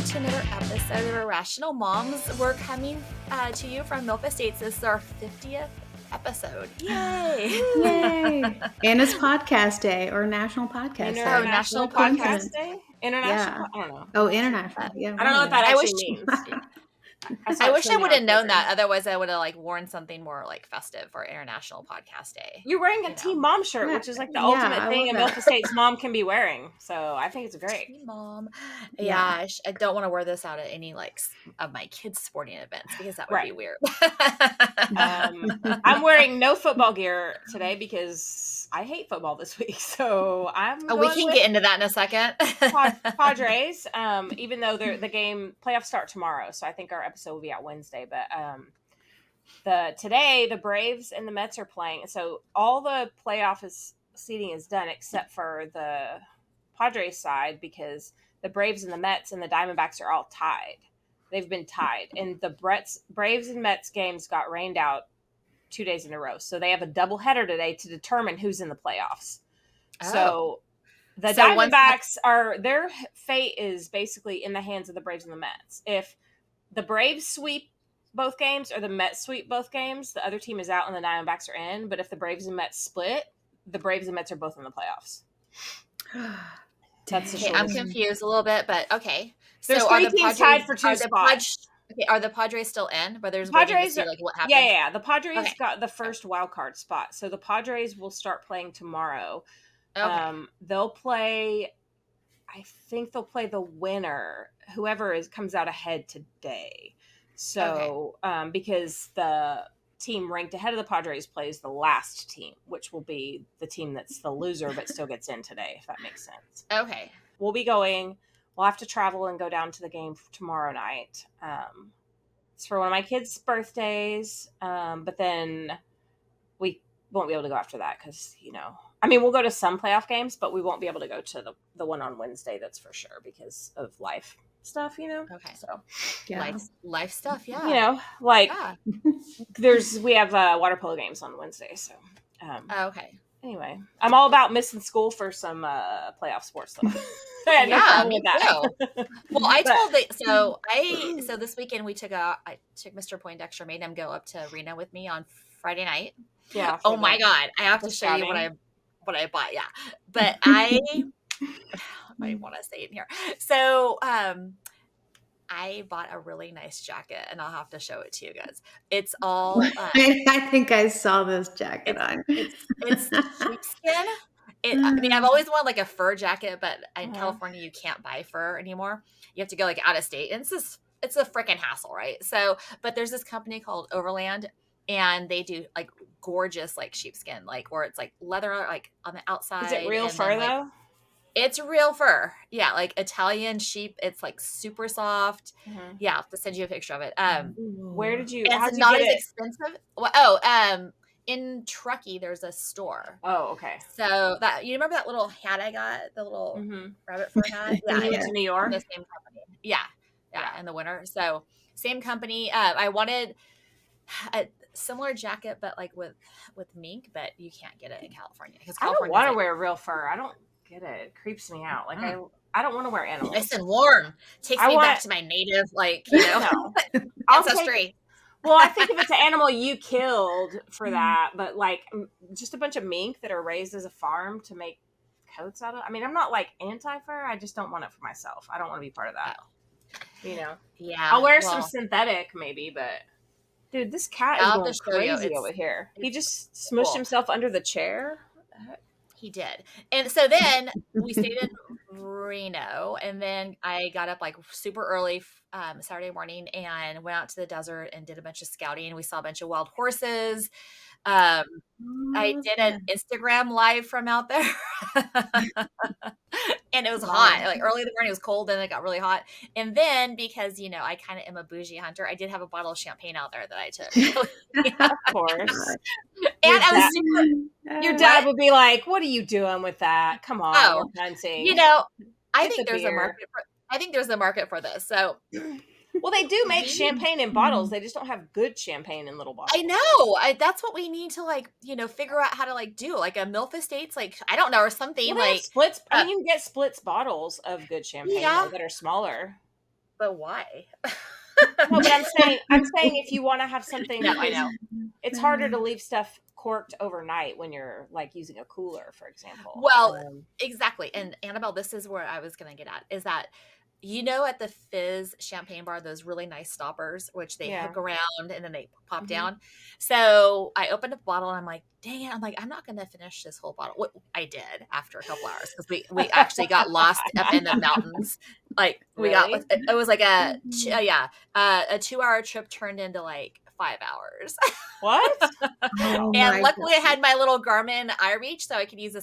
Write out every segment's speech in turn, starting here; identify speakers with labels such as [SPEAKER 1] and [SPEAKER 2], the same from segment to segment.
[SPEAKER 1] to another episode of Irrational Moms. We're coming to you from Milpa States. This is our 50th episode. Yay!
[SPEAKER 2] Yay! And it's podcast day or National Podcast Day.
[SPEAKER 1] Oh, National
[SPEAKER 3] Podcast Day? International?
[SPEAKER 2] Yeah.
[SPEAKER 3] I don't know.
[SPEAKER 2] Oh, international. Yeah.
[SPEAKER 3] I don't know what that actually means.
[SPEAKER 1] I wish I would have known that. Otherwise, I would have worn something more festive for International Podcast Day.
[SPEAKER 3] You're wearing a Team Mom shirt, which is the ultimate thing a Milpa States mom can be wearing. So I think it's great.
[SPEAKER 1] Team Mom. Yeah, I don't want to wear this out at any of my kids' sporting events because that would be weird.
[SPEAKER 3] I'm wearing no football gear today because I hate football this week. So
[SPEAKER 1] we can get into that in a second.
[SPEAKER 3] Padres, even though the game playoffs start tomorrow, so I think our episode will be out Wednesday. But today the Braves and the Mets are playing, so all the playoff seating is done except for the Padres side because the Braves and the Mets and the Diamondbacks are all tied. They've been tied, and the Braves and Mets games got rained out 2 days in a row, so they have a doubleheader today to determine who's in the playoffs. So the Diamondbacks their fate is basically in the hands of the Braves and the Mets. If the Braves sweep both games or the Mets sweep both games, the other team is out and the Diamondbacks are in. But if the Braves and Mets split, the Braves and Mets are both in the playoffs.
[SPEAKER 1] That's I'm confused a little bit, but okay.
[SPEAKER 3] There's three teams tied for two spots.
[SPEAKER 1] Are the Padres still in? But there's
[SPEAKER 3] Padres
[SPEAKER 1] to see, what happens.
[SPEAKER 3] Yeah. The Padres got the first wild card spot, so the Padres will start playing tomorrow. Okay. They'll play. I think they'll play the winner, whoever comes out ahead today. So, because the team ranked ahead of the Padres plays the last team, which will be the team that's the loser but still gets in today, if that makes sense.
[SPEAKER 1] Okay.
[SPEAKER 3] We'll be going. We'll have to travel and go down to the game tomorrow night. It's for one of my kids' birthdays, but then we won't be able to go after that because, we'll go to some playoff games, but we won't be able to go to the one on Wednesday, that's for sure, because of life stuff,
[SPEAKER 1] Okay.
[SPEAKER 3] So,
[SPEAKER 1] life stuff, yeah.
[SPEAKER 3] we have water polo games on Wednesday, so.
[SPEAKER 1] Okay.
[SPEAKER 3] Anyway, I'm all about missing school for some playoff sports stuff.
[SPEAKER 1] Me too. Well, so this weekend I took Mr. Poindexter, made him go up to Reno with me on Friday night.
[SPEAKER 3] Yeah.
[SPEAKER 1] Oh my God. I have to show you what I bought. Yeah. But I want to say it here. So, I bought a really nice jacket and I'll have to show it to you guys. It's all,
[SPEAKER 2] I think I saw this jacket on.
[SPEAKER 1] It's sheepskin. I've always wanted a fur jacket, but in California, you can't buy fur anymore. You have to go out of state. And it's a freaking hassle, right? So, but there's this company called Overland and they do gorgeous sheepskin, where it's leather, on the outside.
[SPEAKER 3] Is it real fur though?
[SPEAKER 1] It's real fur. Yeah. Italian sheep. It's super soft. Mm-hmm. Yeah. I'll have to send you a picture of it.
[SPEAKER 3] Where did you,
[SPEAKER 1] it's not as expensive. Well, in Truckee, there's a store.
[SPEAKER 3] Oh, okay.
[SPEAKER 1] So you remember that little hat I got? The little rabbit fur hat? Yeah.
[SPEAKER 3] It's in New York?
[SPEAKER 1] The same company. Yeah. In the winter. So same company. I wanted a similar jacket, but with mink, but you can't get it in California. Because
[SPEAKER 3] I don't want to wear real fur. I don't get it. It creeps me out. I don't want to wear animals.
[SPEAKER 1] Nice and warm. Takes me back to my native, ancestry.
[SPEAKER 3] Well, I think if it's an animal you killed for that, but just a bunch of mink that are raised as a farm to make coats out of. I'm not anti-fur. I just don't want it for myself. I don't want to be part of that.
[SPEAKER 1] Yeah.
[SPEAKER 3] I'll wear some synthetic maybe, but dude, this cat is going crazy over here. He just smushed himself under the chair.
[SPEAKER 1] He did. And so then we stayed in Reno, and then I got up super early Saturday morning and went out to the desert and did a bunch of scouting. We saw a bunch of wild horses. I did an Instagram live from out there. And it was hot. Early in the morning, it was cold, and it got really hot. And then because, I kind of am a bougie hunter, I did have a bottle of champagne out there that I took.
[SPEAKER 3] Of course.
[SPEAKER 1] And
[SPEAKER 3] your dad would be like, "What are you doing with that? Come on, we're hunting."
[SPEAKER 1] I think there's a market for this. So
[SPEAKER 3] Well, they do make champagne in bottles. They just don't have good champagne in little bottles.
[SPEAKER 1] I know. That's what we need to figure out how to do. A Milpa Estates, I don't know, or something
[SPEAKER 3] splits. You can get splits bottles of good champagne that are smaller.
[SPEAKER 1] But why?
[SPEAKER 3] No, but I'm saying if you want to have something,
[SPEAKER 1] No, I
[SPEAKER 3] because
[SPEAKER 1] know.
[SPEAKER 3] it's harder to leave stuff corked overnight when you're like using a cooler, for example.
[SPEAKER 1] Well, exactly. And Annabelle, this is where I was going to get at, is that, at the Fizz champagne bar, those really nice stoppers, which they hook around and then they pop down. So I opened a bottle and I'm like, dang it. I'm like, I'm not going to finish this whole bottle. What I did after a couple hours, because we actually got lost up in the mountains. Like we
[SPEAKER 3] Really?
[SPEAKER 1] got, it was like a 2-hour trip turned into like 5 hours.
[SPEAKER 3] What?
[SPEAKER 1] And luckily I had my little Garmin iReach, so I could use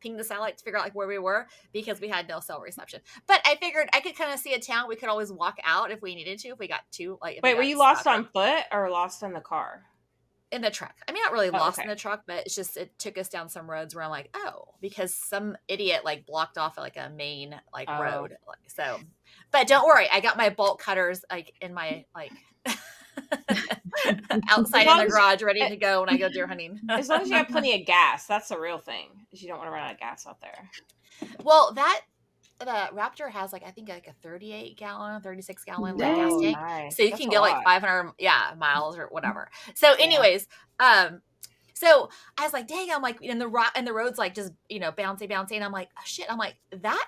[SPEAKER 1] ping the satellite to figure out like where we were, because we had no cell reception. But I figured I could kind of see a town. We could always walk out if we needed to, if we got to like.
[SPEAKER 3] Wait, were you lost on foot or lost in the car?
[SPEAKER 1] In the truck. I mean, not really lost in the truck, but it's just, it took us down some roads where I'm like, oh, because some idiot like blocked off like a main like road. So, but don't worry, I got my bolt cutters like in my like outside in the garage ready to go when I go deer hunting.
[SPEAKER 3] As long as you have plenty of gas, that's the real thing, is you don't want to run out of gas out there.
[SPEAKER 1] Well, the Raptor has like, I think like a 36 gallon like gas tank. Nice. So you can go like 500 miles or whatever. So anyways, so I was like, dang, I'm like, and the road's like just, bouncy. And I'm like, oh shit. I'm like, that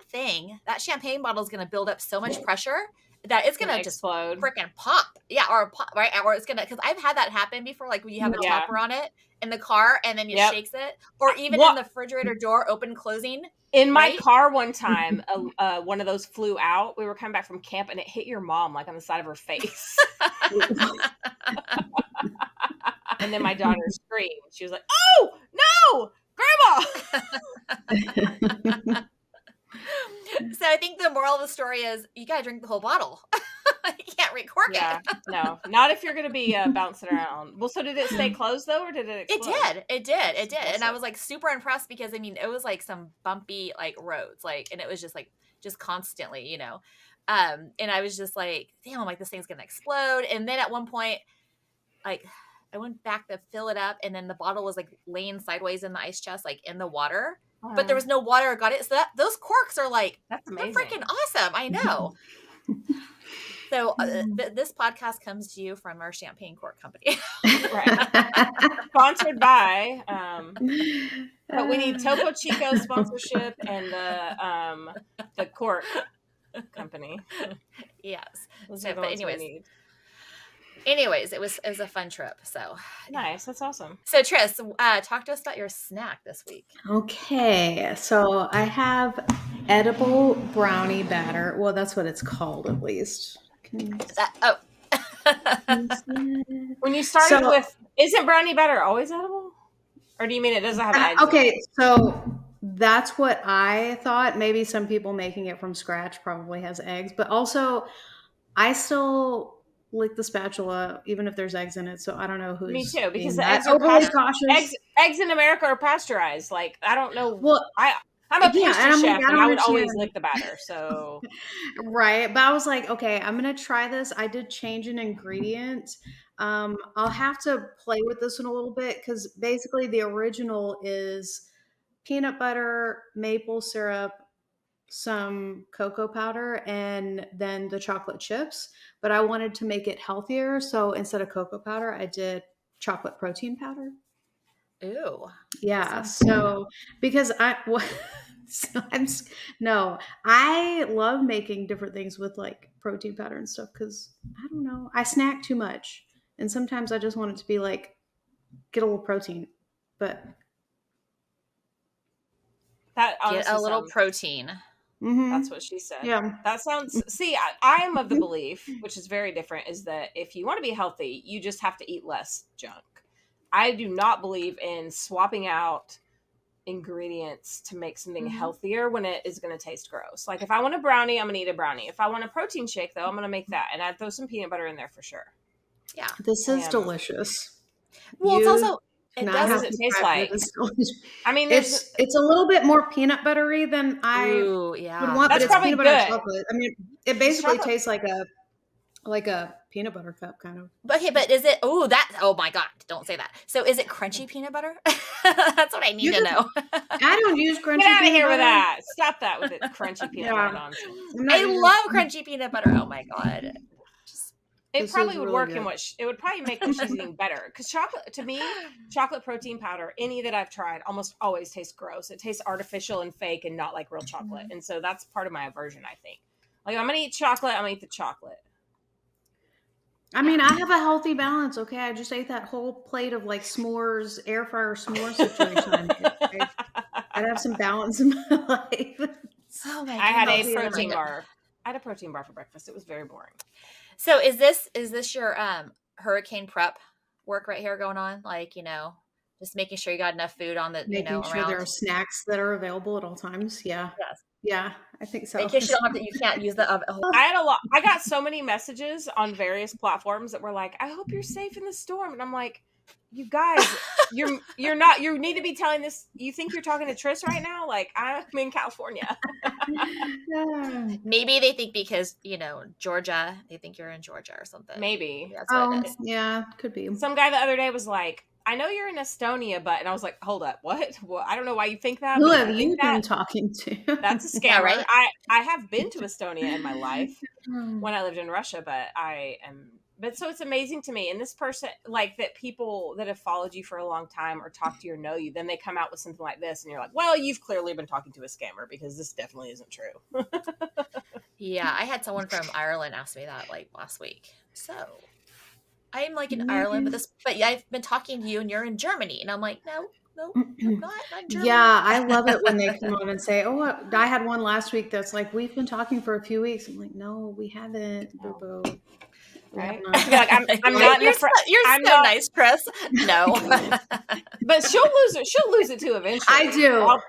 [SPEAKER 1] champagne bottle is going to build up so much pressure that it's going to just
[SPEAKER 3] explode,
[SPEAKER 1] freaking pop. Yeah. Or pop, right. Or it's going to, cause I've had that happen before. Like when you have a topper on it in the car and then it shakes it, or even in the refrigerator door, open, closing.
[SPEAKER 3] In my car one time, one of those flew out. We were coming back from camp and it hit your mom like on the side of her face. And then my daughter screamed. She was like, oh, no, Grandma.
[SPEAKER 1] So I think the moral of the story is you got to drink the whole bottle. You can't recork it.
[SPEAKER 3] No, not if you're going to be bouncing around. Well, so did it stay closed though, or did it explode?
[SPEAKER 1] It did. And I was like super impressed, because I mean, it was like some bumpy like roads, like, and it was just constantly, and I was just like, damn, I'm like, this thing's going to explode. And then at one point, like, I went back to fill it up, and then the bottle was like laying sideways in the ice chest, like in the water. But there was no water. Got it. So those corks are like,
[SPEAKER 3] that's amazing.
[SPEAKER 1] They're freaking awesome. I know. So this podcast comes to you from our champagne cork company.
[SPEAKER 3] Right. Sponsored by, but we need Topo Chico sponsorship and the cork company.
[SPEAKER 1] Yes. So, but anyways, it was a fun trip. So
[SPEAKER 3] nice. That's awesome.
[SPEAKER 1] So Tris, talk to us about your snack this week.
[SPEAKER 2] Okay. So I have edible brownie batter. Well, that's what it's called, at least.
[SPEAKER 3] When you started with, isn't brownie batter always edible? Or do you mean it doesn't have eggs?
[SPEAKER 2] Okay. So that's what I thought. Maybe some people making it from scratch probably has eggs, but also I still lick the spatula even if there's eggs in it, so I don't know who's.
[SPEAKER 3] Me too, because the
[SPEAKER 2] eggs are cautious.
[SPEAKER 3] Eggs in America are pasteurized. Like, I don't know.
[SPEAKER 2] Well,
[SPEAKER 3] I'm a pastry chef, and I would always lick the batter. So
[SPEAKER 2] right, but I was like, okay, I'm gonna try this. I did change an ingredient. I'll have to play with this one a little bit, because basically the original is peanut butter, maple syrup, some cocoa powder, and then the chocolate chips. But I wanted to make it healthier, so instead of cocoa powder, I did chocolate protein powder.
[SPEAKER 1] Ooh.
[SPEAKER 2] Yeah. So because I love making different things with like protein powder and stuff, because I don't know, I snack too much, and sometimes I just want it to be like, get a little protein, but
[SPEAKER 3] that
[SPEAKER 1] get a little protein.
[SPEAKER 2] Mm-hmm.
[SPEAKER 3] That's what she said.
[SPEAKER 2] Yeah.
[SPEAKER 3] That sounds, see, I am of the belief, which is very different, is that if you want to be healthy, you just have to eat less junk. I do not believe in swapping out ingredients to make something healthier when it is going to taste gross. Like, if I want a brownie, I'm going to eat a brownie. If I want a protein shake, though, I'm going to make that. And I'd throw some peanut butter in there for sure.
[SPEAKER 1] Yeah.
[SPEAKER 2] This is delicious.
[SPEAKER 1] Well, it's also,
[SPEAKER 3] it does it taste like? I mean,
[SPEAKER 2] it's a little bit more peanut buttery than I would want,
[SPEAKER 3] that's
[SPEAKER 2] but it's peanut butter and chocolate. I mean, it basically tastes like a peanut butter cup, kind of.
[SPEAKER 1] Okay, but is it? Oh my God! Don't say that. So is it crunchy peanut butter? That's what I need to know.
[SPEAKER 2] I don't use crunchy
[SPEAKER 3] Get out of
[SPEAKER 2] peanut
[SPEAKER 3] here with
[SPEAKER 2] butter.
[SPEAKER 3] that. Stop that with the crunchy peanut butter
[SPEAKER 2] Yeah.
[SPEAKER 3] nonsense.
[SPEAKER 2] I'm not
[SPEAKER 1] I
[SPEAKER 2] using-
[SPEAKER 1] love crunchy peanut butter. Oh my God. Just,
[SPEAKER 3] It
[SPEAKER 2] This
[SPEAKER 3] probably
[SPEAKER 2] is
[SPEAKER 3] would
[SPEAKER 2] really
[SPEAKER 3] work
[SPEAKER 2] good.
[SPEAKER 3] in it would probably make what she's eating better. Because chocolate, to me, chocolate protein powder, any that I've tried, almost always tastes gross. It tastes artificial and fake and not like real chocolate. And so that's part of my aversion, I think. Like, if I'm going to eat chocolate, I'm going to eat the chocolate.
[SPEAKER 2] I mean, I have a healthy balance. Okay, I just ate that whole plate of like s'mores, air fryer s'more situation. I'd have some balance in my life.
[SPEAKER 1] oh my
[SPEAKER 3] I had a
[SPEAKER 1] goodness.
[SPEAKER 3] protein bar. I had a protein bar for breakfast. It was very boring.
[SPEAKER 1] So is this your hurricane prep work right here going on? Like, just making sure you got enough food on the,
[SPEAKER 2] Making sure
[SPEAKER 1] around.
[SPEAKER 2] there are snacks that are available at all times. Yeah.
[SPEAKER 1] Yes.
[SPEAKER 2] Yeah, I think so.
[SPEAKER 1] In case you can't use the oven.
[SPEAKER 3] I got so many messages on various platforms that were like, I hope you're safe in the storm. And I'm like, you guys, you're not, you need to be telling this. You think you're talking to Triss right now? Like, I'm in California.
[SPEAKER 1] Maybe they think because, Georgia, they think you're in Georgia or something.
[SPEAKER 3] Maybe.
[SPEAKER 1] That's what it is.
[SPEAKER 2] Yeah, could be.
[SPEAKER 3] Some guy the other day was like, I know you're in Estonia, but, and I was like, hold up, what? Well, I don't know why you think that.
[SPEAKER 2] Who
[SPEAKER 3] but
[SPEAKER 2] have
[SPEAKER 3] if
[SPEAKER 2] you
[SPEAKER 3] think
[SPEAKER 2] been
[SPEAKER 3] that,
[SPEAKER 2] talking to?
[SPEAKER 3] That's a scammer.
[SPEAKER 1] Yeah, right?
[SPEAKER 3] I have been to Estonia in my life when I lived in Russia, but so it's amazing to me. And this person, like, that people that have followed you for a long time or talked to you or know you, then they come out with something like this and you're like, well, you've clearly been talking to a scammer because this definitely isn't true.
[SPEAKER 1] Yeah, I had someone from Ireland ask me that like last week. So I'm like in Ireland, but yeah, I've been talking to you and you're in Germany. And I'm like, no, I'm not in Germany.
[SPEAKER 2] Yeah, I love it when they come on and say, oh, I had one last week that's like, we've been talking for a few weeks. I'm like, no, we haven't.
[SPEAKER 3] No.
[SPEAKER 2] Boo-boo.
[SPEAKER 3] Right?
[SPEAKER 2] Not.
[SPEAKER 3] Like, I'm not.
[SPEAKER 1] You're so nice, Chris. No,
[SPEAKER 3] but she'll lose it too eventually.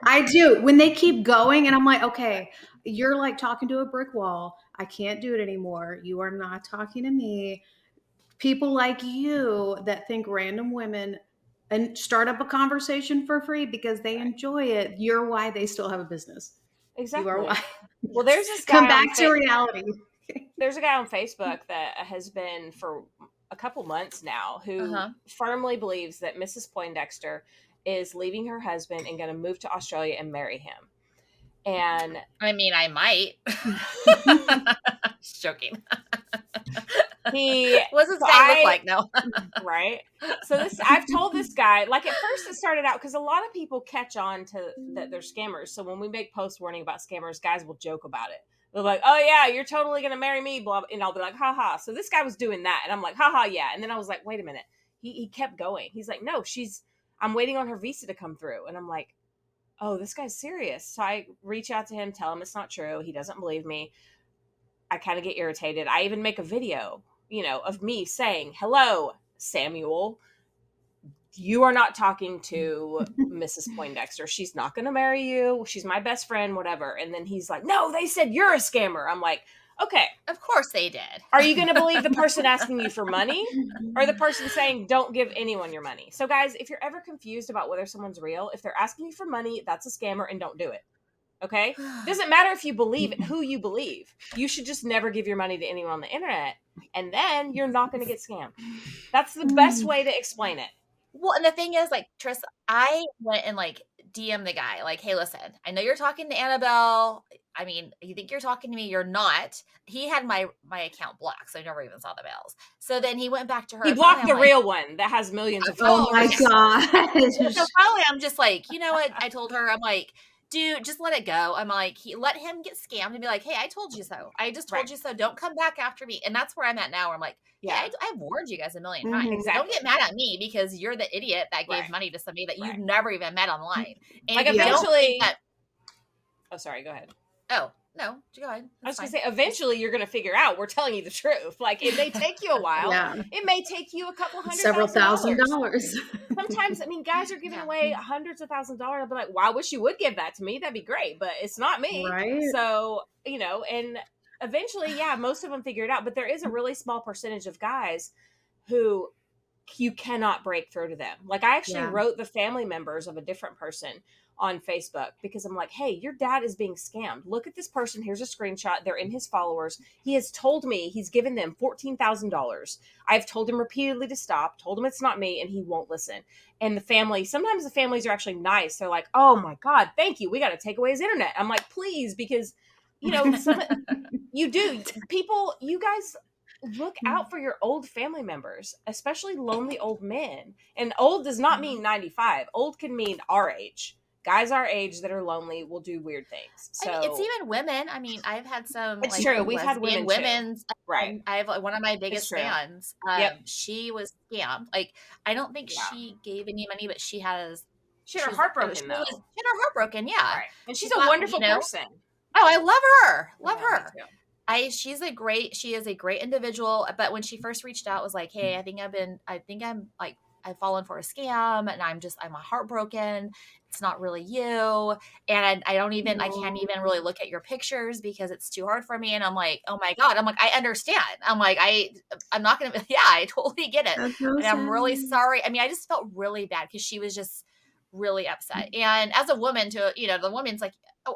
[SPEAKER 2] I do. When they keep going, and I'm like, okay, you're like talking to a brick wall. I can't do it anymore. You are not talking to me. People like you that think random women and start up a conversation for free because they enjoy it. You're why they still have a business.
[SPEAKER 3] Exactly.
[SPEAKER 2] You are why.
[SPEAKER 3] Well, there's this guy.
[SPEAKER 2] Come back to reality.
[SPEAKER 3] There's a guy on Facebook that has been for a couple months now who firmly believes that Mrs. Poindexter is leaving her husband and going to move to Australia and marry him. And
[SPEAKER 1] I mean, I might. Just joking. What's this guy look like? No.
[SPEAKER 3] Right. So I've told this guy, like, at first it started out because a lot of people catch on to that they're scammers. So when we make posts warning about scammers, guys will joke about it. They're like, oh yeah, you're totally going to marry me, blah, blah. And I'll be like, haha. So this guy was doing that. And I'm like, haha, yeah. And then I was like, wait a minute. He kept going. He's like, no, I'm waiting on her visa to come through. And I'm like, oh, this guy's serious. So I reach out to him, tell him it's not true. He doesn't believe me. I kind of get irritated. I even make a video, of me saying, hello, Samuel, you are not talking to Mrs. Poindexter. She's not going to marry you. She's my best friend, whatever. And then he's like, no, they said you're a scammer. I'm like, okay.
[SPEAKER 1] Of course they did.
[SPEAKER 3] Are you going to believe the person asking you for money or the person saying don't give anyone your money? So guys, if you're ever confused about whether someone's real, if they're asking you for money, that's a scammer and don't do it. Okay? Doesn't matter if you believe who you believe. You should just never give your money to anyone on the internet, and then you're not going to get scammed. That's the best way to explain it.
[SPEAKER 1] Well, and the thing is, like, Triss, I went and like DM the guy, like, hey, listen, I know you're talking to Annabelle. I mean, you think you're talking to me, you're not. He had my account blocked, so I never even saw the mails. So then he went back to her.
[SPEAKER 3] He blocked the real one that has millions of
[SPEAKER 2] followers. Oh my God.
[SPEAKER 1] So finally I'm just like, you know what? I told her, I'm like, dude, just let it go. I'm like, let him get scammed and be like, hey, I told you so. I just told you so. Don't come back after me. And that's where I'm at now. Where I'm like, yeah, I've warned you guys a million times.
[SPEAKER 3] Exactly.
[SPEAKER 1] Don't get mad at me because you're the idiot that gave money to somebody that you've never even met online. And
[SPEAKER 3] like, eventually. Oh, sorry. Go ahead.
[SPEAKER 1] Oh, no, go ahead.
[SPEAKER 3] I was going to say, eventually you're going to figure out we're telling you the truth. Like, it may take you a while. It may take you a couple $100,000.
[SPEAKER 2] Several $1,000s.
[SPEAKER 3] Sometimes, I mean, guys are giving away hundreds of $1,000s. I'll be like, well, I wish you would give that to me. That'd be great. But it's not me.
[SPEAKER 2] Right.
[SPEAKER 3] So, and eventually, most of them figure it out. But there is a really small percentage of guys who you cannot break through to them. Like, I actually
[SPEAKER 2] Yeah.
[SPEAKER 3] wrote the family members of a different person on Facebook because I'm like, hey, your dad is being scammed. Look at this person. Here's a screenshot. They're in his followers. He has told me he's given them $14,000. I've told him repeatedly to stop, told him it's not me, and he won't listen. And the family, sometimes the families are actually nice. They're like, oh my God, thank you. We got to take away his internet. I'm like, please, because, you know, you do. People, you guys look out for your old family members, especially lonely old men. And old does not mean 95. Old can mean our age. Guys our age that are lonely will do weird things. So
[SPEAKER 1] I mean, it's even women. I mean, I've had some.
[SPEAKER 3] It's
[SPEAKER 1] like,
[SPEAKER 3] true. We've had
[SPEAKER 1] lesbian
[SPEAKER 3] women's right.
[SPEAKER 1] I have one of my biggest
[SPEAKER 3] true.
[SPEAKER 1] fans.
[SPEAKER 3] Yep.
[SPEAKER 1] She was scammed. Like, I don't think she gave any money, but she had
[SPEAKER 3] her heart broken.
[SPEAKER 1] She had her heart broken. Yeah,
[SPEAKER 3] right. And she's a wonderful person.
[SPEAKER 1] Oh, I love her. Love her. She is a great individual. But when she first reached out, was like, hey, I've fallen for a scam, and I'm heartbroken. It's not really you. And I can't even really look at your pictures because it's too hard for me. And I'm like, oh my God. I'm like, I understand. I'm like, I'm not going to, yeah, I totally get it. And I'm really sorry. I mean, I just felt really bad because she was just really upset. And as a woman the woman's like,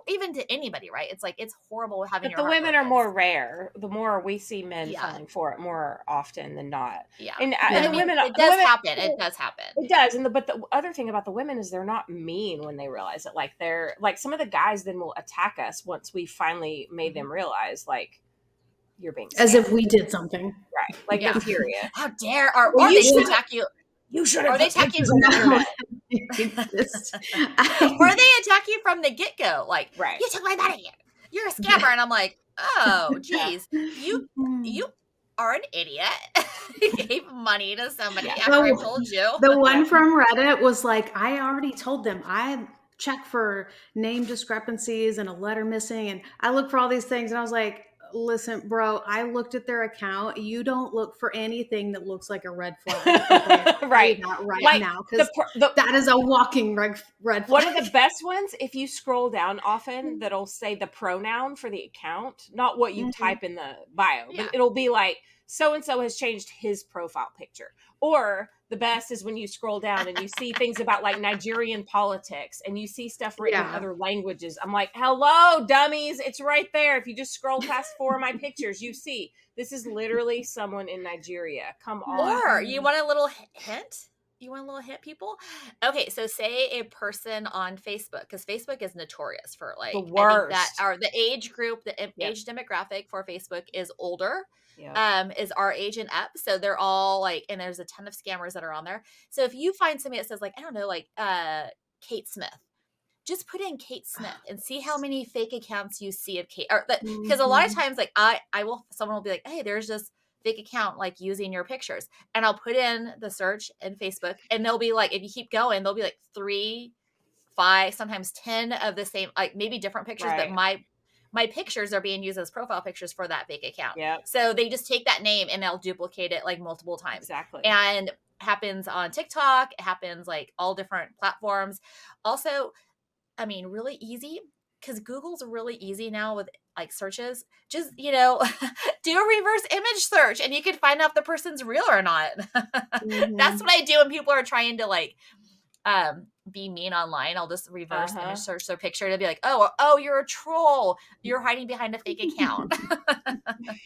[SPEAKER 1] even to anybody, right? It's like, it's horrible having
[SPEAKER 3] but the women are more rare. The more we see men falling for it more often than not.
[SPEAKER 1] Yeah.
[SPEAKER 3] And
[SPEAKER 1] the women, it does happen. It does happen.
[SPEAKER 3] It does. But the other thing about the women is they're not mean when they realize it. Like, they're like, some of the guys then will attack us once we finally made them realize, like, you're being scammed.
[SPEAKER 2] As if we did something.
[SPEAKER 3] Right. Like, they're furious.
[SPEAKER 1] How dare, or they should attack you.
[SPEAKER 3] You should
[SPEAKER 1] have. Or they attack you. Or they attack you from the get-go. Like,
[SPEAKER 3] right.
[SPEAKER 1] You took my money. You're a scammer. And I'm like, oh, geez. You are an idiot. You gave money to somebody after I told you.
[SPEAKER 2] The one from Reddit was like, I already told them. I checked for name discrepancies and a letter missing. And I looked for all these things. And I was like, listen, bro, I looked at their account. You don't look for anything that looks like a red flag.
[SPEAKER 3] Right
[SPEAKER 2] now. Because that is a walking red flag.
[SPEAKER 3] One of the best ones, if you scroll down often, that'll say the pronoun for the account, not what you type in the bio. Yeah. But it'll be like, so-and-so has changed his profile picture. Or the best is when you scroll down and you see things about like Nigerian politics and you see stuff written in other languages. I'm like, hello, dummies. It's right there. If you just scroll past 4 of my pictures, you see this is literally someone in Nigeria. Come on.
[SPEAKER 1] Or you want a little hint? You want a little hint, people? Okay, so say a person on Facebook, because Facebook is notorious for like
[SPEAKER 3] the worst.
[SPEAKER 1] The age group, the age demographic for Facebook is older. Is our age and up. So they're all like, and there's a ton of scammers that are on there. So if you find somebody that says like, I don't know, like Kate Smith, just put in Kate Smith and see how many fake accounts you see of Kate. Because a lot of times, like someone will be like, hey, there's this fake account like using your pictures, and I'll put in the search in Facebook, and they'll be like, if you keep going, there'll be like 3, 5, sometimes 10 of the same, like maybe different pictures, but my pictures are being used as profile pictures for that fake account.
[SPEAKER 3] Yeah.
[SPEAKER 1] So they just take that name and they'll duplicate it like multiple times.
[SPEAKER 3] Exactly.
[SPEAKER 1] And it happens on TikTok. It happens like all different platforms. Also, I mean, really easy, because Google's really easy now with like searches. Just, do a reverse image search and you can find out if the person's real or not. That's what I do when people are trying to like be mean online. I'll just reverse image search their picture to be like, oh, you're a troll. You're hiding behind a fake account.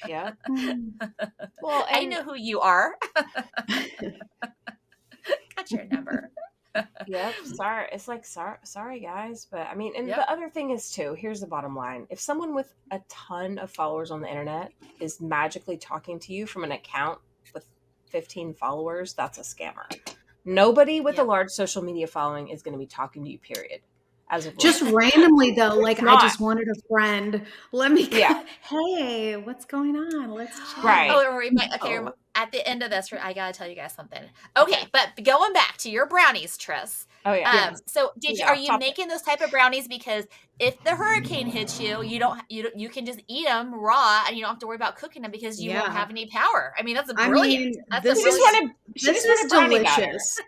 [SPEAKER 3] Yeah.
[SPEAKER 1] Well, I know who you are. Got your number.
[SPEAKER 3] Yep. Sorry. It's like, sorry guys. But I mean, and the other thing is too, here's the bottom line. If someone with a ton of followers on the internet is magically talking to you from an account with 15 followers, that's a scammer. Nobody with a large social media following is going to be talking to you, period. As of
[SPEAKER 2] just randomly though, like I just wanted a friend. Let me hey, what's going on? Let's chat.
[SPEAKER 3] Right.
[SPEAKER 1] At the end of this, I gotta tell you guys something. Okay, but going back to your brownies, Triss.
[SPEAKER 3] Oh yeah.
[SPEAKER 1] So are you making those type of brownies because if the hurricane hits you, you can just eat them raw and you don't have to worry about cooking them because you won't have any power. I mean, that's brilliant.
[SPEAKER 2] This is delicious.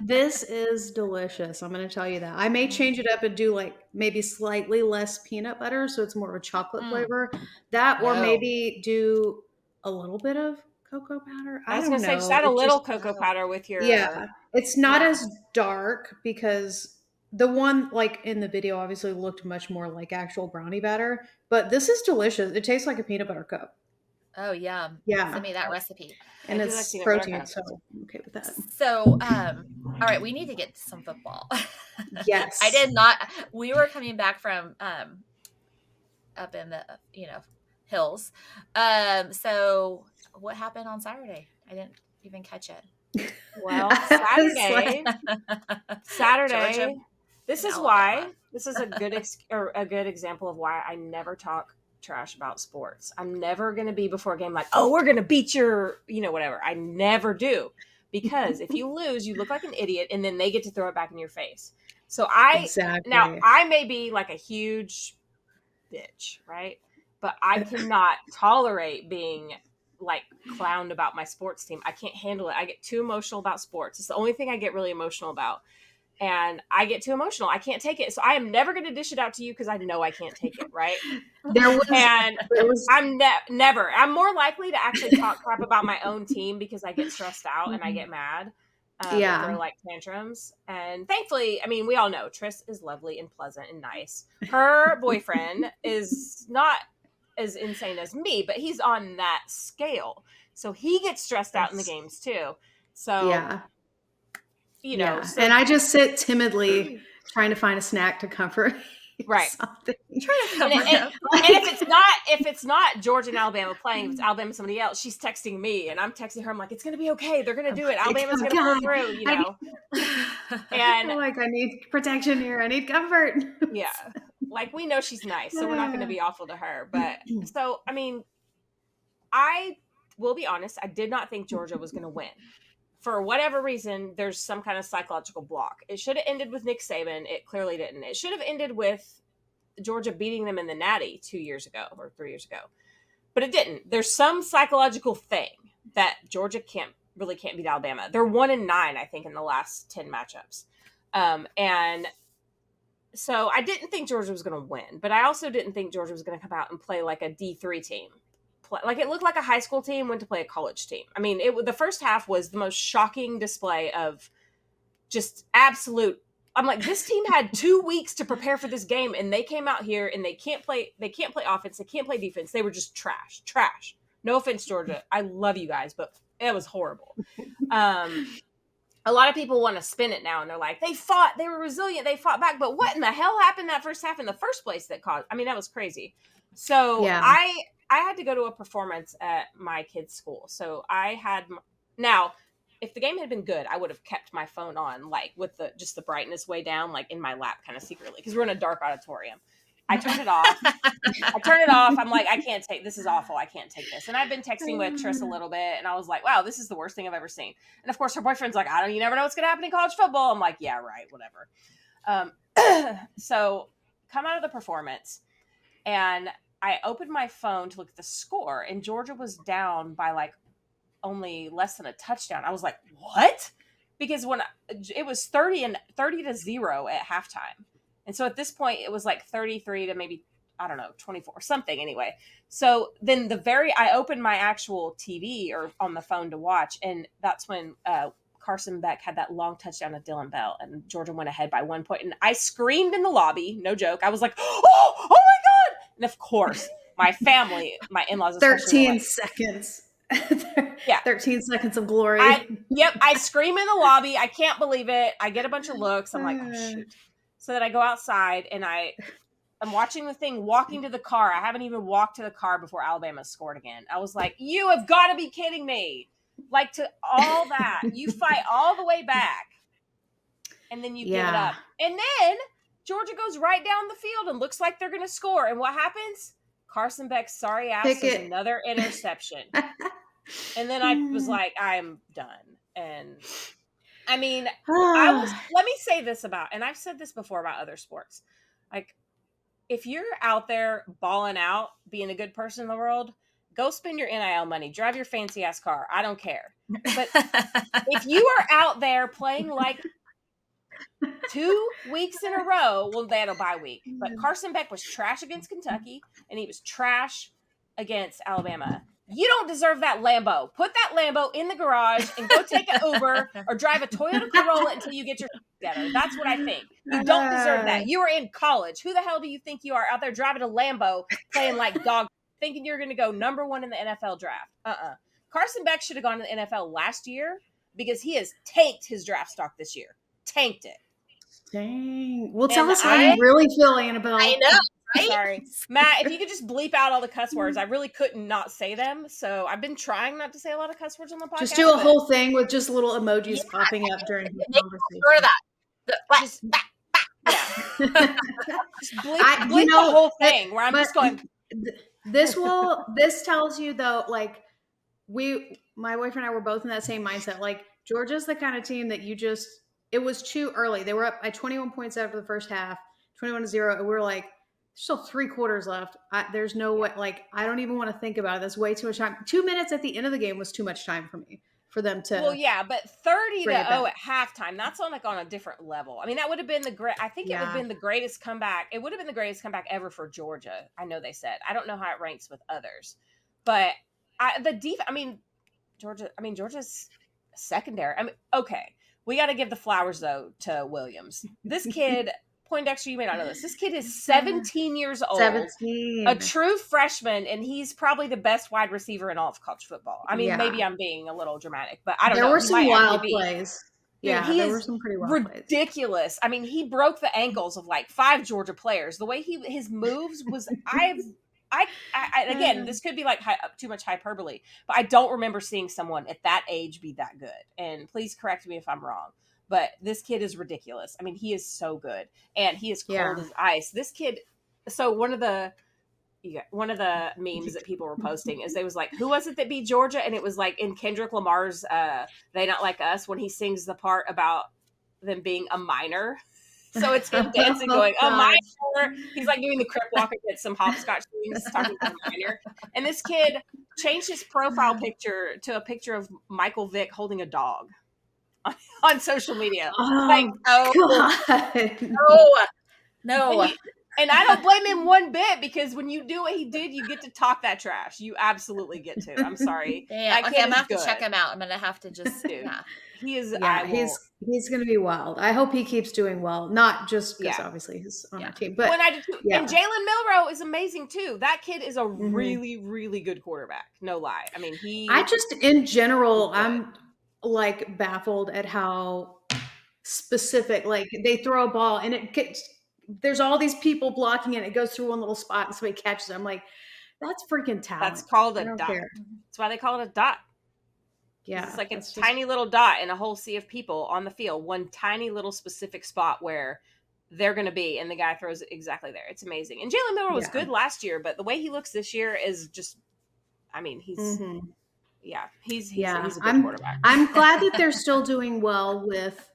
[SPEAKER 2] This is delicious. I'm going to tell you that. I may change it up and do like maybe slightly less peanut butter, so it's more of a chocolate flavor. That or maybe do a little bit of cocoa powder?
[SPEAKER 3] I
[SPEAKER 2] I
[SPEAKER 3] was
[SPEAKER 2] don't
[SPEAKER 3] going to say, just
[SPEAKER 2] know.
[SPEAKER 3] add a
[SPEAKER 2] It
[SPEAKER 3] little
[SPEAKER 2] just,
[SPEAKER 3] cocoa powder with your.
[SPEAKER 2] yeah, it's not
[SPEAKER 3] Yeah.
[SPEAKER 2] as dark because the one like in the video obviously looked much more like actual brownie batter, but this is delicious. It tastes like a peanut butter cup.
[SPEAKER 1] Oh, yum. Send
[SPEAKER 2] Yeah,
[SPEAKER 1] me that recipe.
[SPEAKER 3] I
[SPEAKER 2] and
[SPEAKER 3] do like
[SPEAKER 2] it's
[SPEAKER 3] peanut butter
[SPEAKER 2] protein,
[SPEAKER 3] cups.
[SPEAKER 2] so I'm okay with that.
[SPEAKER 1] So, all right, we need to get to some football. I
[SPEAKER 2] Yes.
[SPEAKER 1] did not. We were coming back from up in the hills. So what happened on Saturday? I didn't even catch it.
[SPEAKER 3] Well,
[SPEAKER 2] I was like,
[SPEAKER 1] Georgia
[SPEAKER 3] Saturday. This
[SPEAKER 1] and
[SPEAKER 3] is
[SPEAKER 1] Alabama.
[SPEAKER 3] why. This is a good or a good example of why I never talk trash about sports. I'm never going to be before a game like, oh, we're going to beat your, whatever. I never do. Because if you lose, you look like an idiot and then they get to throw it back in your face. So now
[SPEAKER 2] exactly.
[SPEAKER 3] I may be like a huge bitch, right? But I cannot tolerate being like clowned about my sports team. I can't handle it. I get too emotional about sports. It's the only thing I get really emotional about. And I get too emotional. I can't take it. So I am never going to dish it out to you because I know I can't take it, right? And
[SPEAKER 2] there was
[SPEAKER 3] I'm never. I'm more likely to actually talk crap about my own team because I get stressed out and I get mad. And throw
[SPEAKER 2] yeah.
[SPEAKER 3] like tantrums. And thankfully, I mean, we all know Triss is lovely and pleasant and nice. Her boyfriend is not as insane as me, but he's on that scale. So he gets stressed out in the games too. So,
[SPEAKER 2] Yeah.
[SPEAKER 3] know,
[SPEAKER 2] Yeah. And I just sit timidly
[SPEAKER 3] so
[SPEAKER 2] trying to find a snack to comfort me or
[SPEAKER 3] right.
[SPEAKER 2] something.
[SPEAKER 1] Trying to
[SPEAKER 3] And,
[SPEAKER 1] comfort him.
[SPEAKER 3] if it's not Georgia and Alabama playing, if it's Alabama and somebody else, she's texting me and I'm texting her. I'm like, it's gonna be okay. They're gonna do it. Alabama's
[SPEAKER 2] Oh,
[SPEAKER 3] gonna pull
[SPEAKER 2] God.
[SPEAKER 3] through,
[SPEAKER 2] I'm
[SPEAKER 3] And
[SPEAKER 2] like, I need protection here. I need comfort.
[SPEAKER 3] yeah, like we know she's nice, so we're not gonna be awful to her. But so I mean, I will be honest, I did not think Georgia was gonna win. For whatever reason, there's some kind of psychological block. It should have ended with Nick Saban. It clearly didn't. It should have ended with Georgia beating them in the Natty 2 years ago or 3 years ago. But it didn't. There's some psychological thing that Georgia can't beat Alabama. They're 1-9, I think, in the last 10 matchups. And so I didn't think Georgia was going to win, but I also didn't think Georgia was going to come out and play like a D3 team. Like it looked like a high school team went to play a college team. I mean, the first half was the most shocking display of just absolute. I'm like, this team had 2 weeks to prepare for this game, and they came out here and they can't play offense, they can't play defense. They were just trash. No offense, Georgia. I love you guys, but it was horrible. A lot of people want to spin it now, and they're like, they were resilient, they fought back. But what in the hell happened that first half in the first place that caused? I mean, that was crazy. So
[SPEAKER 2] Yeah.
[SPEAKER 3] I had to go to a performance at my kid's school. So I had now. If the game had been good, I would have kept my phone on, like with the brightness way down, like in my lap, kind of secretly, because we're in a dark auditorium. I turned it off. I'm like, I can't take this. Is awful. I can't take this. And I've been texting with Triss a little bit, and I was like, wow, this is the worst thing I've ever seen. And of course, her boyfriend's like, you never know what's gonna happen in college football. I'm like, yeah, right, whatever. So come out of the performance, and I opened my phone to look at the score, and Georgia was down by like only less than a touchdown. I was like, what? Because when it was 30-0 at halftime. And so at this point it was like 33 to maybe, I don't know, 24 something anyway. So then I opened my actual TV or on the phone to watch. And that's when Carson Beck had that long touchdown to Dylan Bell and Georgia went ahead by 1 point. And I screamed in the lobby. No joke. I was like, oh my God. And of course my family, my in-laws,
[SPEAKER 2] 13 seconds.
[SPEAKER 3] Yeah.
[SPEAKER 2] 13 seconds of glory.
[SPEAKER 3] I scream in the lobby. I can't believe it. I get a bunch of looks. I'm like, oh shoot. So then I go outside and I'm watching the thing walking to the car. I haven't even walked to the car before Alabama scored again. I was like, you have got to be kidding me. Like to all that. You fight all the way back. And then you give it up. And then Georgia goes right down the field and looks like they're going to score. And what happens? Carson Beck's sorry ass throws another interception. And then I was like, I'm done. And I mean, let me say this and I've said this before about other sports. Like, if you're out there balling out, being a good person in the world, go spend your NIL money, drive your fancy ass car. I don't care. But if you are out there playing like 2 weeks in a row, well, they had a bye week, but Carson Beck was trash against Kentucky and he was trash against Alabama. You don't deserve that Lambo. Put that Lambo in the garage and go take an Uber or drive a Toyota Corolla until you get your together. That's what I think. You don't deserve that. You are in college. Who the hell do you think you are out there driving a Lambo playing like dog, thinking you're going to go number 1 in the NFL draft? Carson Beck should have gone to the NFL last year because he has tanked his draft stock this year. Tanked it.
[SPEAKER 2] Dang. Well, tell us how you really feel, Annabelle.
[SPEAKER 1] I know. Right?
[SPEAKER 3] Sorry. Matt, if you could just bleep out all the cuss words. I really couldn't not say them. So I've been trying not to say a lot of cuss words on the podcast.
[SPEAKER 2] Just do a whole thing with just little emojis popping up during the conversation.
[SPEAKER 1] Sure that.
[SPEAKER 3] Just bleep the whole thing where I'm just going.
[SPEAKER 2] This tells you though, like my boyfriend and I were both in that same mindset. Like Georgia's the kind of team that it was too early. They were up by 21 points after the first half, 21-0. And we were like, still 3 quarters left. There's no way, like, I don't even want to think about it. That's way too much time. 2 minutes at the end of the game was too much time for me, for them to.
[SPEAKER 3] Well, yeah, but 30-0 at halftime, that's on a different level. I mean, that would have been I think it would have been the greatest comeback. It would have been the greatest comeback ever for Georgia. I know they said. I don't know how it ranks with others. But Georgia's secondary. I mean, okay. We got to give the flowers, though, to Williams. This kid, Poindexter, you may not know this. This kid is 17 years old.
[SPEAKER 2] 17.
[SPEAKER 3] A true freshman, and he's probably the best wide receiver in all of college football. I mean, maybe I'm being a little dramatic, but I don't know.
[SPEAKER 2] There were some wild plays. Yeah,
[SPEAKER 3] there were some pretty wild plays. Ridiculous. I mean, he broke the ankles of like 5 Georgia players. The way his moves was, again, this could be like too much hyperbole, but I don't remember seeing someone at that age be that good. And please correct me if I'm wrong, but this kid is ridiculous. I mean, he is so good, and he is cold as ice. This kid. So one of the memes that people were posting is they was like, who was it that beat Georgia? And it was like in Kendrick Lamar's "They Not Like Us" when he sings the part about them being a minor. So it's him dancing, going, a minor. He's like doing the crip walk against some hopscotch things, talking to a minor. And this kid changed his profile picture to a picture of Michael Vick holding a dog on social media. No. And I don't blame him one bit, because when you do what he did, you get to talk that trash. You absolutely get to. I'm sorry.
[SPEAKER 1] Yeah, okay, I'm going to have to check him out. I'm going to have to just do that.
[SPEAKER 3] He is.
[SPEAKER 2] He's going to be wild. I hope he keeps doing well. Not just because obviously he's on our team, but
[SPEAKER 3] and Jalen Milroe is amazing too. That kid is a really, really good quarterback. No lie. I mean,
[SPEAKER 2] in general, I'm like baffled at how specific. Like they throw a ball and there's all these people blocking it. It goes through one little spot and somebody catches it. I'm like, that's freaking talent.
[SPEAKER 3] That's called a dot. That's why they call it a dot.
[SPEAKER 2] Yeah.
[SPEAKER 3] It's like a tiny little dot in a whole sea of people on the field. One tiny little specific spot where they're going to be, and the guy throws it exactly there. It's amazing. And Jalen Miller was good last year, but the way he looks this year is just, I mean, he's a good quarterback.
[SPEAKER 2] I'm glad that they're still doing well with,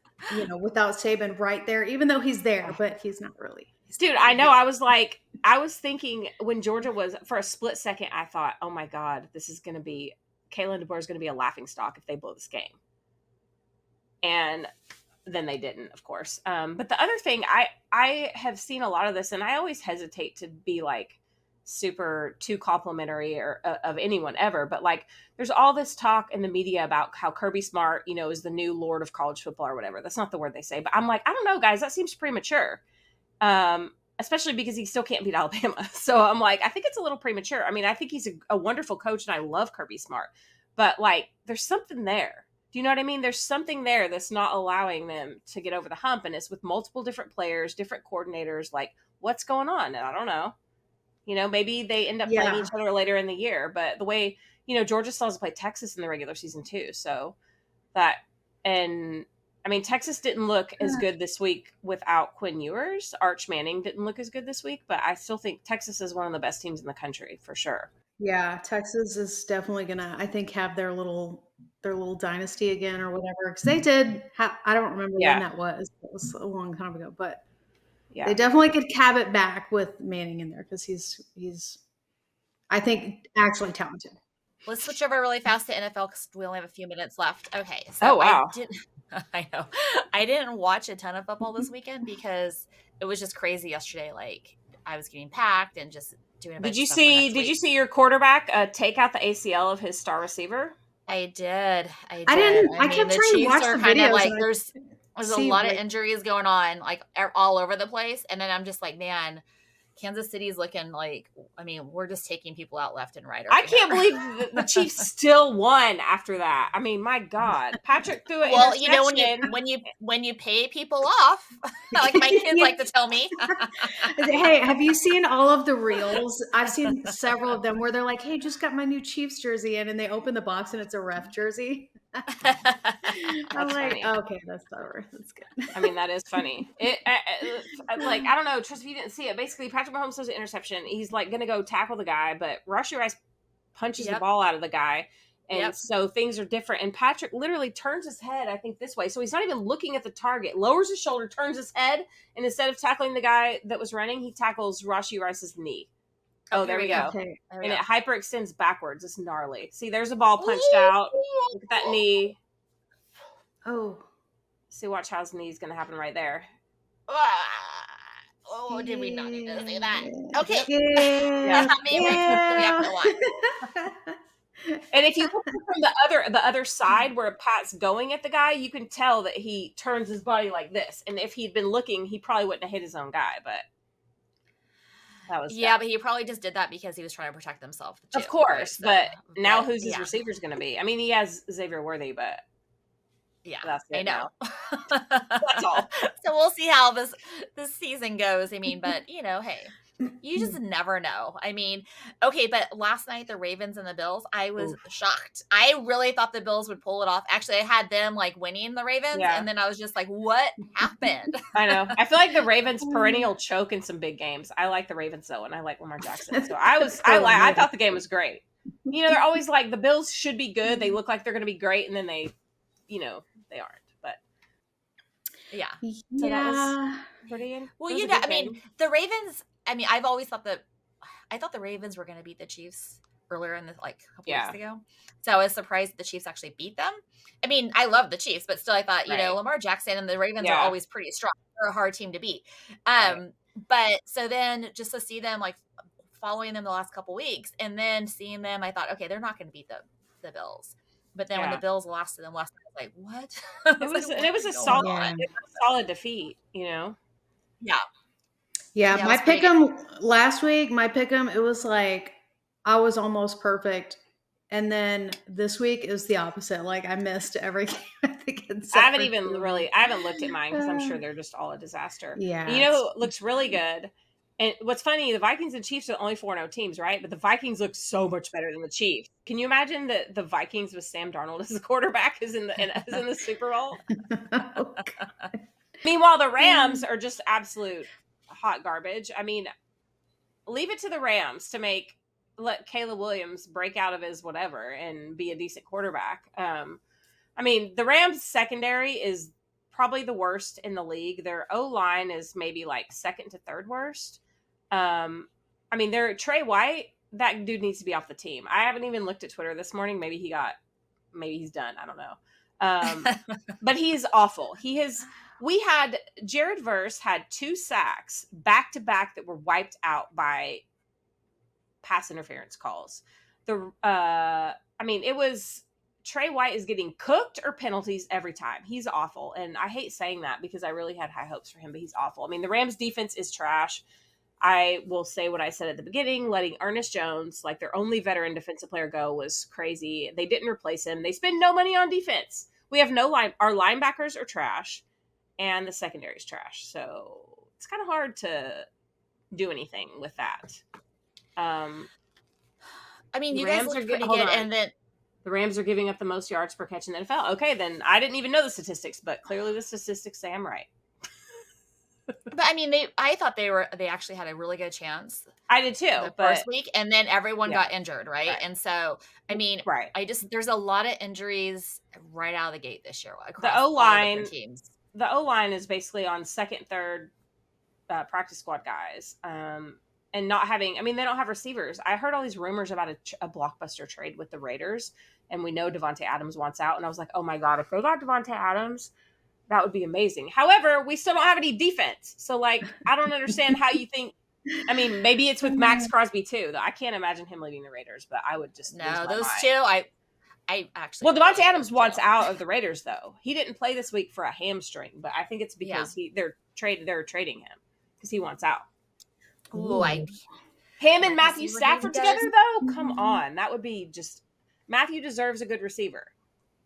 [SPEAKER 2] without Saban right there, even though he's there, but he's not really.
[SPEAKER 3] Dude, I know. I was thinking when Georgia was, for a split second, I thought, oh my God, this is going to be, Kalen DeBoer is going to be a laughingstock if they blow this game. And then they didn't, of course. But the other thing, I have seen a lot of this, and I always hesitate to be like super too complimentary or of anyone ever. But like, there's all this talk in the media about how Kirby Smart, is the new Lord of college football or whatever. That's not the word they say. But I'm like, I don't know, guys, that seems premature. Especially because he still can't beat Alabama. So I'm like, I think it's a little premature. I mean, I think he's a wonderful coach, and I love Kirby Smart. But like, there's something there. Do you know what I mean? There's something there that's not allowing them to get over the hump. And it's with multiple different players, different coordinators. Like, what's going on? And I don't know. Maybe they end up playing each other later in the year. But the way, Georgia still has to play Texas in the regular season too. So Texas didn't look as good this week without Quinn Ewers. Arch Manning didn't look as good this week, but I still think Texas is one of the best teams in the country for sure.
[SPEAKER 2] Yeah, Texas is definitely gonna, I think, have their little dynasty again or whatever. Because they did I don't remember when that was. It was a long time ago, but they definitely could have it back with Manning in there, because he's I think actually talented.
[SPEAKER 1] Let's switch over really fast to NFL because we only have a few minutes left. Okay. So
[SPEAKER 3] wow.
[SPEAKER 1] I know. I didn't watch a ton of football this weekend because it was just crazy yesterday. Like, I was getting packed and just doing a
[SPEAKER 3] Did
[SPEAKER 1] bunch
[SPEAKER 3] you
[SPEAKER 1] of stuff for
[SPEAKER 3] see?
[SPEAKER 1] next
[SPEAKER 3] Did you
[SPEAKER 1] week.
[SPEAKER 3] see your quarterback take out the ACL of his star receiver?
[SPEAKER 1] I did.
[SPEAKER 2] I didn't.
[SPEAKER 1] I
[SPEAKER 2] I
[SPEAKER 1] mean,
[SPEAKER 2] kept
[SPEAKER 1] the
[SPEAKER 2] trying to
[SPEAKER 1] Chiefs
[SPEAKER 2] watch
[SPEAKER 1] are
[SPEAKER 2] the
[SPEAKER 1] kind of
[SPEAKER 2] videos,
[SPEAKER 1] like
[SPEAKER 2] and I
[SPEAKER 1] there's a
[SPEAKER 2] see
[SPEAKER 1] lot of
[SPEAKER 2] like
[SPEAKER 1] injuries going on, like all over the place, and then I'm just like, man, Kansas City's looking like, I mean, we're just taking people out left and right over
[SPEAKER 3] I can't
[SPEAKER 1] here.
[SPEAKER 3] believe the Chiefs still won after that. I mean, my God, Patrick threw an
[SPEAKER 1] Well, you know,
[SPEAKER 3] interception.
[SPEAKER 1] when you pay people off, like my kids
[SPEAKER 2] yeah.
[SPEAKER 1] like to tell me.
[SPEAKER 2] Hey, have you seen all of the reels? I've seen several of them where they're like, "Hey, just got my new Chiefs jersey in," and they open the box and it's a ref jersey. I'm
[SPEAKER 3] That's
[SPEAKER 2] like,
[SPEAKER 3] funny.
[SPEAKER 2] okay, that's over. That's good.
[SPEAKER 3] I mean, that is funny. Like, I don't know, Trust, if you didn't see it, basically Patrick Mahomes throws an interception. He's like going to go tackle the guy, but Rashee Rice punches the
[SPEAKER 1] Yep.
[SPEAKER 3] ball out of the guy. And
[SPEAKER 1] Yep.
[SPEAKER 3] so things are different. And Patrick literally turns his head, I think, this way. So he's not even looking at the target, lowers his shoulder, turns his head. And instead of tackling the guy that was running, he tackles Rashee Rice's knee. Oh, there we go.
[SPEAKER 2] Okay.
[SPEAKER 1] There we
[SPEAKER 3] And
[SPEAKER 1] go.
[SPEAKER 3] it hyperextends backwards. It's gnarly. See, there's a ball punched out. Look at that knee.
[SPEAKER 2] Oh.
[SPEAKER 3] See, watch how his knee's going to happen right there.
[SPEAKER 1] Oh, did we not need to say that? Okay.
[SPEAKER 2] Yeah.
[SPEAKER 1] Maybe we have to watch.
[SPEAKER 3] And if you look from the other side where Pat's going at the guy, you can tell that he turns his body like this. And if he'd been looking, he probably wouldn't have hit his own guy. But that was
[SPEAKER 1] Yeah, but he probably just did that because he was trying to protect himself. Too,
[SPEAKER 3] of course.
[SPEAKER 1] right?
[SPEAKER 3] But now who's his receiver's going to be? I mean, he has Xavier Worthy, but
[SPEAKER 1] yeah,
[SPEAKER 3] that's it.
[SPEAKER 1] I know.
[SPEAKER 3] That's all.
[SPEAKER 1] So we'll see how this season goes. I mean, but you know, hey, you just never know. I mean, okay, but last night the Ravens and the Bills, I was shocked. I really thought the Bills would pull it off. Actually, I had them like winning the Ravens, and then I was just like, what happened?
[SPEAKER 3] I know. I feel like the Ravens perennial choke in some big games. I like the Ravens though, and I like Lamar Jackson. So I thought the game was great. You know, they're always like the Bills should be good. They look like they're going to be great, and then they, you know, they aren't. But
[SPEAKER 1] yeah,
[SPEAKER 3] so that was pretty.
[SPEAKER 1] Well, you know, I mean, the Ravens. I mean, I've always thought I thought the Ravens were going to beat the Chiefs earlier in the a couple weeks ago. So I was surprised the Chiefs actually beat them. I mean, I love the Chiefs, but still, I thought you know Lamar Jackson and the Ravens are always pretty strong. They're a hard team to beat. But so then just to see them like following them the last couple weeks and then seeing them, I thought, okay, they're not going to beat the Bills. But then when the Bills lost to them last night, I was like, what?
[SPEAKER 3] It was a solid defeat, you know?
[SPEAKER 2] Yeah, my pick'em last week, it was like I was almost perfect. And then this week is the opposite. Like I missed every game.
[SPEAKER 3] I haven't looked at mine because I'm sure they're just all a disaster.
[SPEAKER 2] Yeah.
[SPEAKER 3] You know, it looks really good. And what's funny, the Vikings and Chiefs are the only 4-0 teams, right? But the Vikings look so much better than the Chiefs. Can you imagine that the Vikings with Sam Darnold as the quarterback is in the Super Bowl?
[SPEAKER 2] Oh,
[SPEAKER 3] meanwhile, the Rams are just absolute hot garbage. I mean, leave it to the Rams to let Caleb Williams break out of his whatever and be a decent quarterback. I mean, the Rams secondary is probably the worst in the league. Their O-line is maybe like second to third worst. I mean, Trey White, that dude needs to be off the team. I haven't even looked at Twitter this morning. Maybe he's done. I don't know. But he's awful. Jared Verse had 2 sacks back to back that were wiped out by pass interference calls. I mean, it was Trey White is getting cooked or penalties every time. He's awful. And I hate saying that because I really had high hopes for him, but he's awful. I mean, the Rams defense is trash. I will say what I said at the beginning, letting Ernest Jones, like their only veteran defensive player, go was crazy. They didn't replace him. They spend no money on defense. We have our linebackers are trash and the secondary is trash. So it's kind of hard to do anything with that.
[SPEAKER 1] I mean, you guys look pretty good, and then
[SPEAKER 3] the Rams are giving up the most yards per catch in the NFL. Okay, then I didn't even know the statistics, but clearly the statistics say I'm right.
[SPEAKER 1] But I mean, I thought they actually had a really good chance.
[SPEAKER 3] I did too.
[SPEAKER 1] The first week, and then everyone got injured, right? And so, I mean, there's a lot of injuries right out of the gate this year across
[SPEAKER 3] the O-line,
[SPEAKER 1] all teams.
[SPEAKER 3] The O-line is basically on second, third practice squad guys. And not having, I mean, they don't have receivers. I heard all these rumors about a blockbuster trade with the Raiders, and we know Davante Adams wants out. And I was like, oh my God, if they got Davante Adams, that would be amazing. However, we still don't have any defense. So, like, I don't understand how you think I mean, maybe it's with Max Crosby too. I can't imagine him leaving the Raiders, but I would just lose
[SPEAKER 1] No,
[SPEAKER 3] my
[SPEAKER 1] those
[SPEAKER 3] mind.
[SPEAKER 1] two, I actually.
[SPEAKER 3] Well,
[SPEAKER 1] really
[SPEAKER 3] Davante
[SPEAKER 1] like
[SPEAKER 3] Adams
[SPEAKER 1] those
[SPEAKER 3] wants
[SPEAKER 1] two.
[SPEAKER 3] out of the Raiders though. He didn't play this week for a hamstring, but I think it's because they're trading him because he wants out.
[SPEAKER 1] Ooh,
[SPEAKER 3] Him and
[SPEAKER 1] see
[SPEAKER 3] Matthew
[SPEAKER 1] what he
[SPEAKER 3] Stafford
[SPEAKER 1] does.
[SPEAKER 3] together though? Come on. That would be just Matthew deserves a good receiver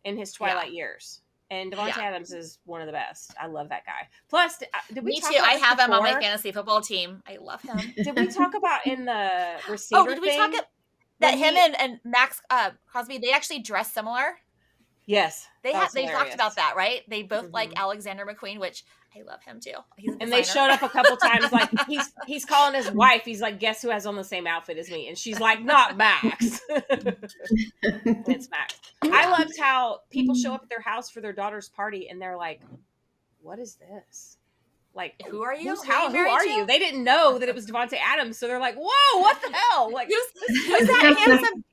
[SPEAKER 3] in his twilight years. And Davante Adams is one of the best. I love that guy. Plus, did we
[SPEAKER 1] Me
[SPEAKER 3] talk
[SPEAKER 1] too.
[SPEAKER 3] about
[SPEAKER 1] I
[SPEAKER 3] this
[SPEAKER 1] have him on my
[SPEAKER 3] before?
[SPEAKER 1] fantasy football team. I love him.
[SPEAKER 3] Did we talk about in the receiver
[SPEAKER 1] did we
[SPEAKER 3] thing?
[SPEAKER 1] talk that him and Max Crosby, they actually dress similar?
[SPEAKER 3] Yes.
[SPEAKER 1] They talked about that, right? They both like Alexander McQueen, which I love him too. He's a
[SPEAKER 3] and they showed up a couple times like he's calling his wife. He's like, guess who has on the same outfit as me? And she's like, not Max. It's Max. I loved how people show up at their house for their daughter's party and they're like, what is this? Like,
[SPEAKER 1] who are you?
[SPEAKER 3] Who are you? They didn't know that it was Davante Adams, so they're like, "Whoa, what the hell?" Like,
[SPEAKER 1] who's that handsome?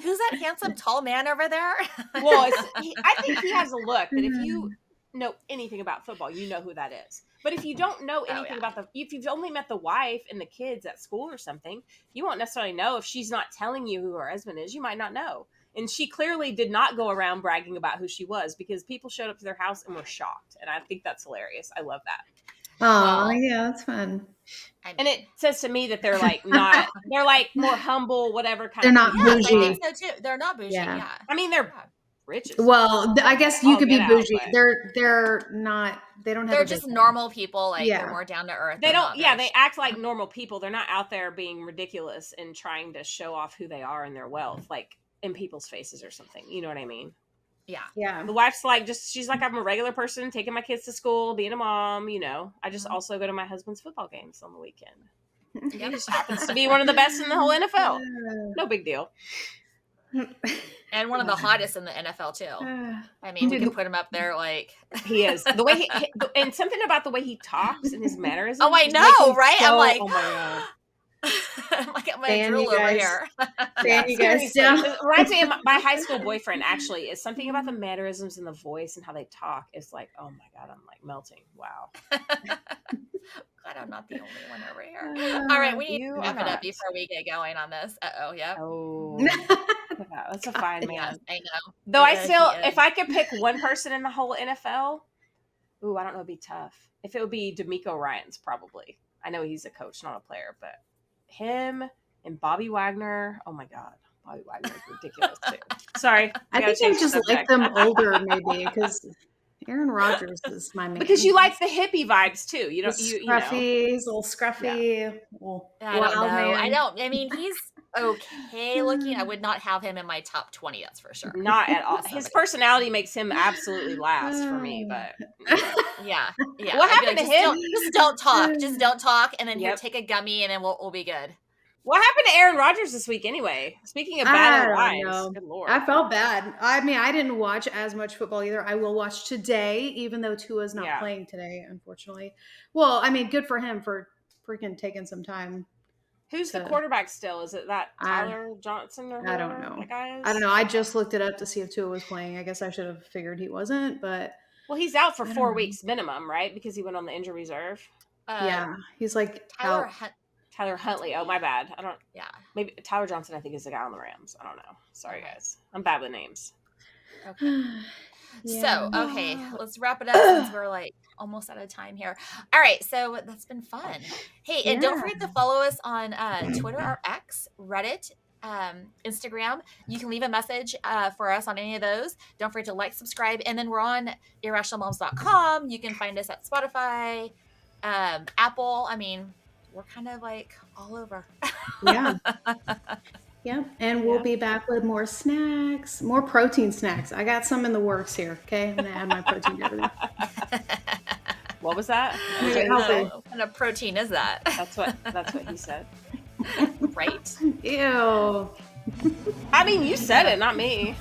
[SPEAKER 1] Who's that handsome tall man over there?
[SPEAKER 3] Well, I think he has a look that if you know anything about football, you know who that is. But if you don't know anything about if you've only met the wife and the kids at school or something, you won't necessarily know. If she's not telling you who her husband is, you might not know. And she clearly did not go around bragging about who she was because people showed up to their house and were shocked. And I think that's hilarious. I love that.
[SPEAKER 2] Oh, yeah, that's fun.
[SPEAKER 3] And it says to me that they're like not, they're like more humble, whatever kind
[SPEAKER 2] they're
[SPEAKER 3] of.
[SPEAKER 2] Not bougie.
[SPEAKER 1] I think so too. They're not bougie. Yeah.
[SPEAKER 3] I mean, they're rich.
[SPEAKER 2] Well, I guess you could be bougie. They're not. They don't have.
[SPEAKER 1] They're just normal people. Like they're more down to earth.
[SPEAKER 3] They don't. Yeah, they act like normal people. They're not out there being ridiculous and trying to show off who they are and their wealth, like in people's faces or something. You know what I mean?
[SPEAKER 2] Yeah.
[SPEAKER 3] The wife's like, she's like, I'm a regular person, taking my kids to school, being a mom, you know. I just also go to my husband's football games on the weekend. He just happens to be one of the best in the whole NFL. No big deal.
[SPEAKER 1] And one of the hottest in the NFL too. I mean, we can put him up there like
[SPEAKER 3] he is. The way and something about the way he talks and his mannerisms.
[SPEAKER 1] Oh, I know, right?
[SPEAKER 3] So,
[SPEAKER 1] I'm like,
[SPEAKER 3] oh my God.
[SPEAKER 1] I'm like, I'm gonna drool over here.
[SPEAKER 2] You guys down.
[SPEAKER 3] It reminds me of my high school boyfriend. Actually, is something about the mannerisms and the voice and how they talk. It's like, oh my God, I'm like melting. Wow.
[SPEAKER 1] Glad I'm not the only one over here. All right, we need to wrap it up before we get going on this. Yep.
[SPEAKER 3] Oh, that's a fine man.
[SPEAKER 1] Yes, I know.
[SPEAKER 3] Though I still, if I could pick one person in the whole NFL, ooh, I don't know, it'd be tough. If it would be DeMeco Ryans, probably. I know he's a coach, not a player, but him and Bobby Wagner. Oh my God, Bobby Wagner is ridiculous too. Sorry,
[SPEAKER 2] I think I just like them older, maybe because Aaron Rodgers is my man.
[SPEAKER 3] Because you like the hippie vibes too. You don't.
[SPEAKER 2] Scruffy, he's a little scruffy.
[SPEAKER 1] I don't. I mean, he's okay looking. I would not have him in my top 20. That's for sure.
[SPEAKER 3] Not at all. His personality makes him absolutely last for me. But
[SPEAKER 1] yeah.
[SPEAKER 3] What happened to him?
[SPEAKER 1] Just don't talk. Just don't talk, and then here, take a gummy, and then we'll be good.
[SPEAKER 3] What happened to Aaron Rodgers this week anyway? Speaking of bad lines, good Lord.
[SPEAKER 2] I felt bad. I mean, I didn't watch as much football either. I will watch today, even though Tua's not playing today, unfortunately. Well, I mean, good for him for freaking taking some time.
[SPEAKER 3] Who's the quarterback still? Is it that Tyler Johnson or whoever
[SPEAKER 2] I don't know.
[SPEAKER 3] that guy is?
[SPEAKER 2] I don't know. I just looked it up to see if Tua was playing. I guess I should have figured he wasn't, but
[SPEAKER 3] well, he's out for 4 weeks minimum, right? Because he went on the injury reserve.
[SPEAKER 2] Yeah, he's like
[SPEAKER 3] Tyler Huntley. Oh, my bad. I don't.
[SPEAKER 1] Yeah.
[SPEAKER 3] Maybe Tyler Johnson, I think, is the guy on the Rams. I don't know. Sorry, guys. I'm bad with names.
[SPEAKER 1] Okay. So, okay, let's wrap it up since we're like almost out of time here. All right. So that's been fun. Hey, and don't forget to follow us on Twitter or X, Reddit, Instagram. You can leave a message for us on any of those. Don't forget to like, subscribe. And then we're on irrationalmoms.com. You can find us at Spotify, Apple. I mean, we're kind of like all over.
[SPEAKER 2] Yeah. Yeah. And we'll be back with more snacks, more protein snacks. I got some in the works here. Okay. I'm going to add my protein to everything.
[SPEAKER 3] What was that?
[SPEAKER 1] What kind of protein is that?
[SPEAKER 3] That's what he said.
[SPEAKER 1] Right?
[SPEAKER 2] Ew.
[SPEAKER 3] I mean, you said it, not me.